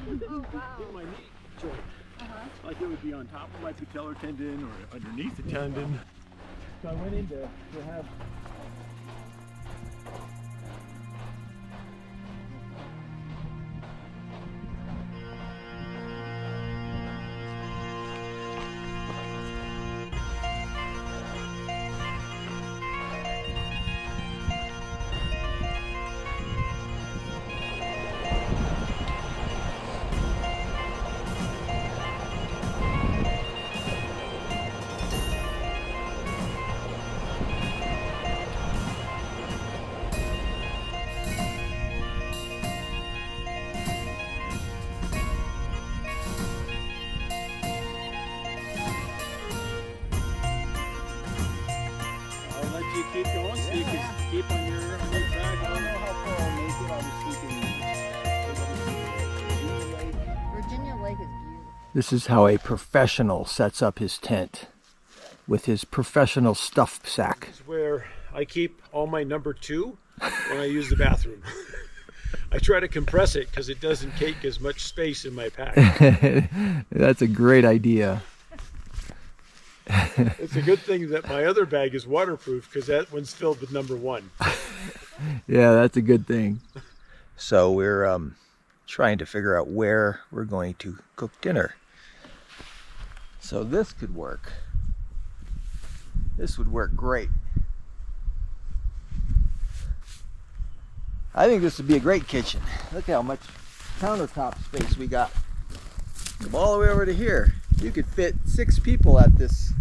Oh, wow. in my knee joint. Like it would be on top of my patellar tendon or underneath the tendon. So I went in to have you keep going so you can keep on your track. I don't know how far I'll make it. I was thinking Virginia Lake is beautiful. This is how a professional sets up his tent with his professional stuff sack. This is where I keep all my number 2 when I use the bathroom. I try to compress it because it doesn't take as much space in my pack. That's a great idea. It's a good thing that my other bag is waterproof because that one's filled with number 1. Yeah, that's a good thing. So we're trying to figure out where we're going to cook dinner. So this could work. This would work great. I think this would be a great kitchen. Look how much countertop space we got. Come all the way over to here. You could fit 6 people at this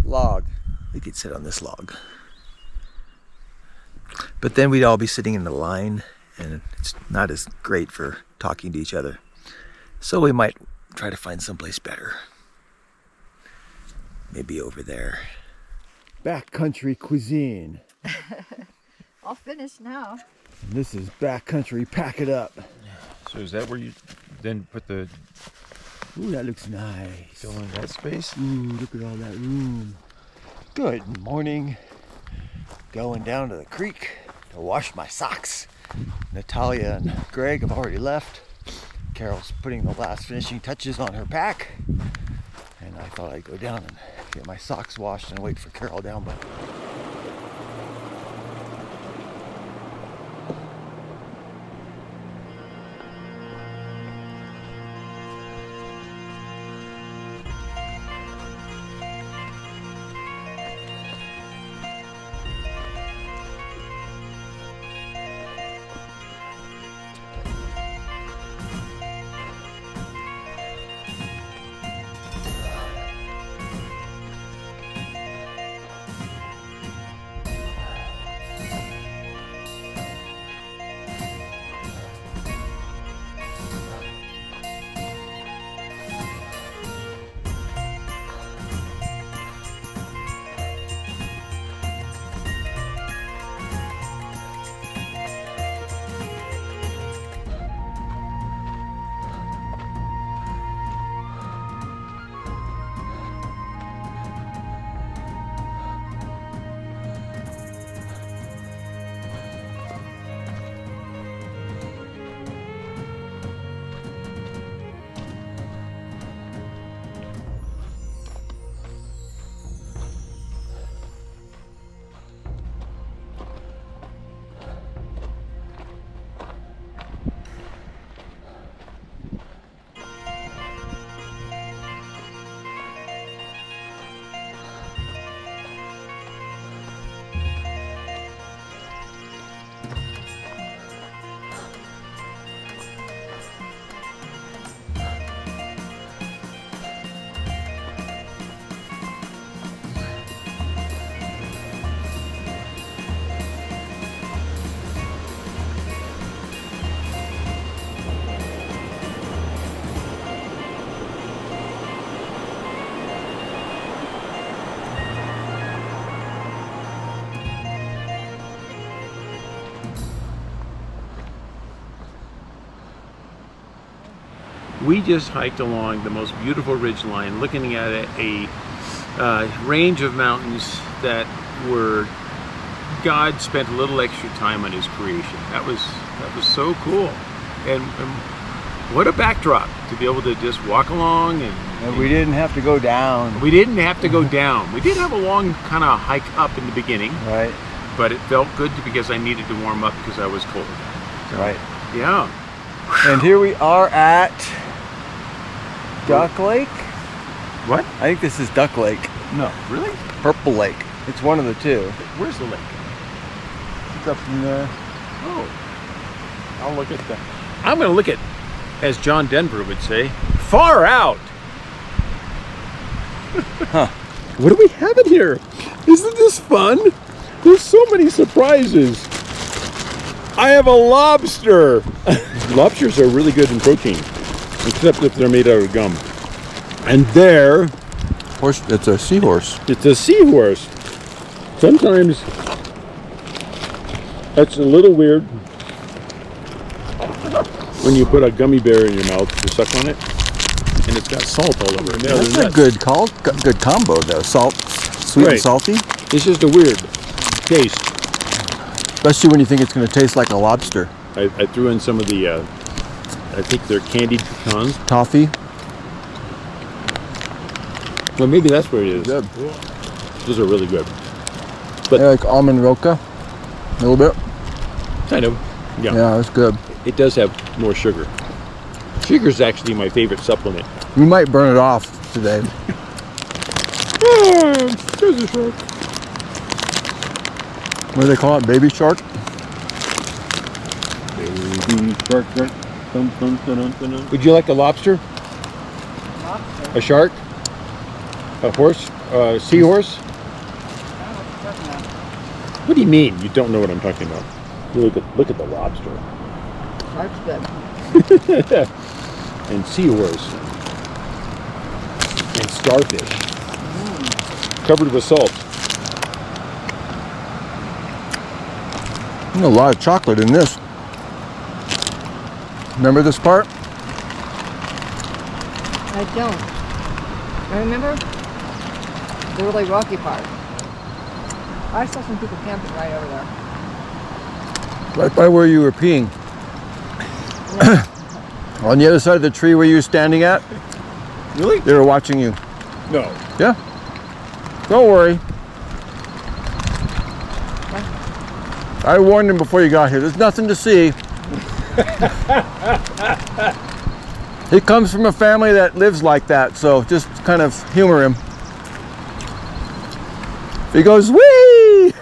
log. We could sit on this log. But then we'd all be sitting in the line, and it's not as great for talking to each other. So we might try to find someplace better. Maybe over there. Backcountry cuisine. All finished now. This is backcountry, pack it up. So is that where you then put the Ooh, that looks nice. fill in that space? Ooh, look at all that room. Good morning. Going down to the creek to wash my socks. Natalia and Greg have already left. Carol's putting the last finishing touches on her pack. And I thought I'd go down and get my socks washed and wait for Carol down by. We just hiked along the most beautiful ridge line, looking at a range of mountains that were God spent a little extra time on His creation. That was so cool, and What a backdrop to be able to just walk along And we didn't have to go down. we didn't have to go down. We did have a long kind of hike up in the beginning, Right, but it felt good because I needed to warm up because I was cold. So, right. Yeah. And here we are at Duck Lake. What? I think this is Duck Lake. No. Really? Purple Lake. It's one of the two. Where's the lake? It's up in there. Oh. I'll look at that. I'm going to look at, as John Denver would say, far out. Huh. What do we have in here? Isn't this fun? There's so many surprises. I have a lobster. Lobsters are really good in protein, except if they're made out of gum. And there, Horse. It's a seahorse. it's a seahorse. Sometimes that's a little weird when you put a gummy bear in your mouth to suck on it, and it's got salt all over it. Yeah, That's they're a nuts. good combo though. Salt, sweet Right. and salty. It's just a weird taste. Especially when you think it's going to taste like a lobster. I threw in some of the, I think they're candied pecans. Toffee. Well, maybe that's where it is. Good. Those are really good. Yeah, like almond roca. A little bit. Kind of. Yeah. Yeah, that's good. It does have more sugar. Sugar is actually my favorite supplement. We might burn it off today. There's a shark. What do they call it? Baby shark? Baby shark. Dun, dun, dun, dun, dun, dun. Would you like a lobster? Lobster. A shark? A horse? A seahorse? What do you mean? You don't know what I'm talking about. You look at the lobster. Shark's good. And seahorse. And starfish. Covered with salt. There's a lot of chocolate in this. Remember this part? I don't. I remember the really rocky part. I saw some people camping right over there. Right by where you were peeing. On the other side of the tree where you were standing at, Really? they were watching you. No. Yeah. Don't worry. I warned them before you got here. There's nothing to see. He comes from a family that lives like that, so just kind of humor him. He goes, whee!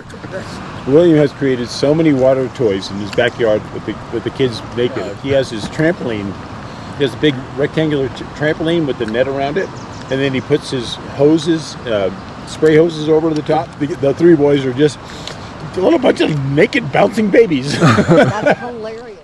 William has created so many water toys in his backyard with the kids make it. He has his trampoline. He has a big rectangular trampoline with the net around it, and then he puts his hoses, spray hoses over the top. The three boys are just a little bunch of naked bouncing babies. That's hilarious.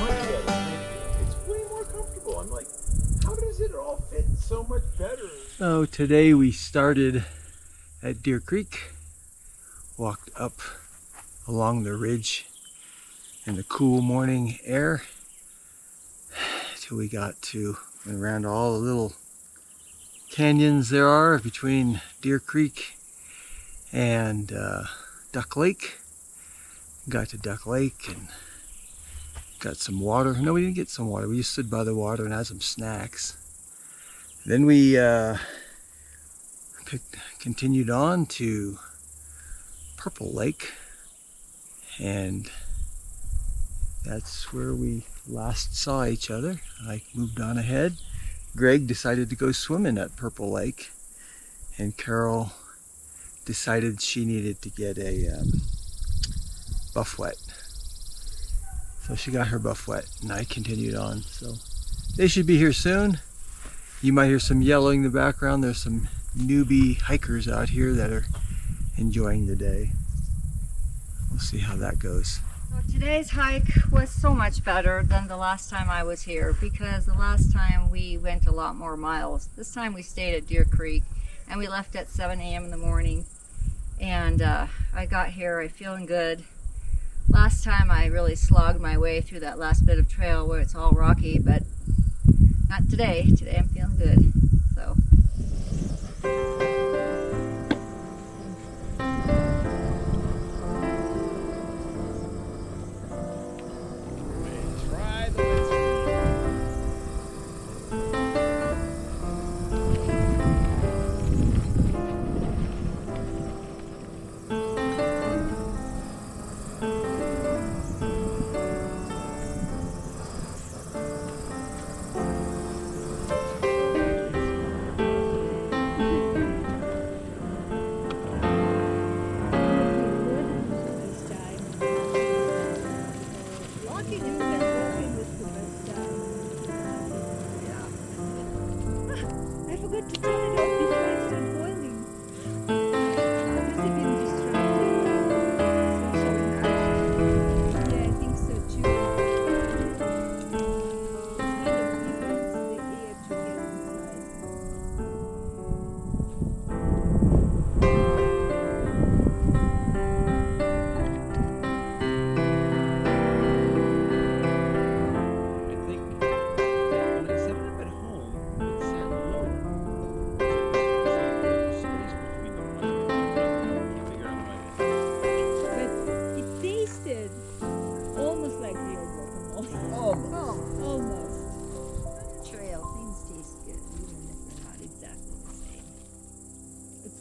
It's way more comfortable. I'm like, how does it all fit so much better? So today we started at Deer Creek, walked up along the ridge in the cool morning air till we got to went around all the little canyons there are between Deer Creek and Duck Lake. got to Duck Lake and got some water. No, we didn't get some water. We just stood by the water and had some snacks. Then we continued on to Purple Lake, and that's where we last saw each other. I moved on ahead. Greg decided to go swimming at Purple Lake, and Carol decided she needed to get a buff wet. So she got her buff wet, and I continued on. So they should be here soon. You might hear some yelling in the background. There's some newbie hikers out here that are enjoying the day. We'll see how that goes. Well, today's hike was so much better than the last time I was here, because the last time we went a lot more miles. This time we stayed at Deer Creek and we left at 7 a.m. in the morning, and I got here feeling good. Last time I really slogged my way through that last bit of trail where it's all rocky, but not today. Today I'm feeling good. So.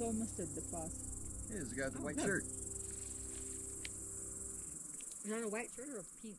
Almost at the pass. Here's the guy with the white shirt. Is that a white shirt or a pink?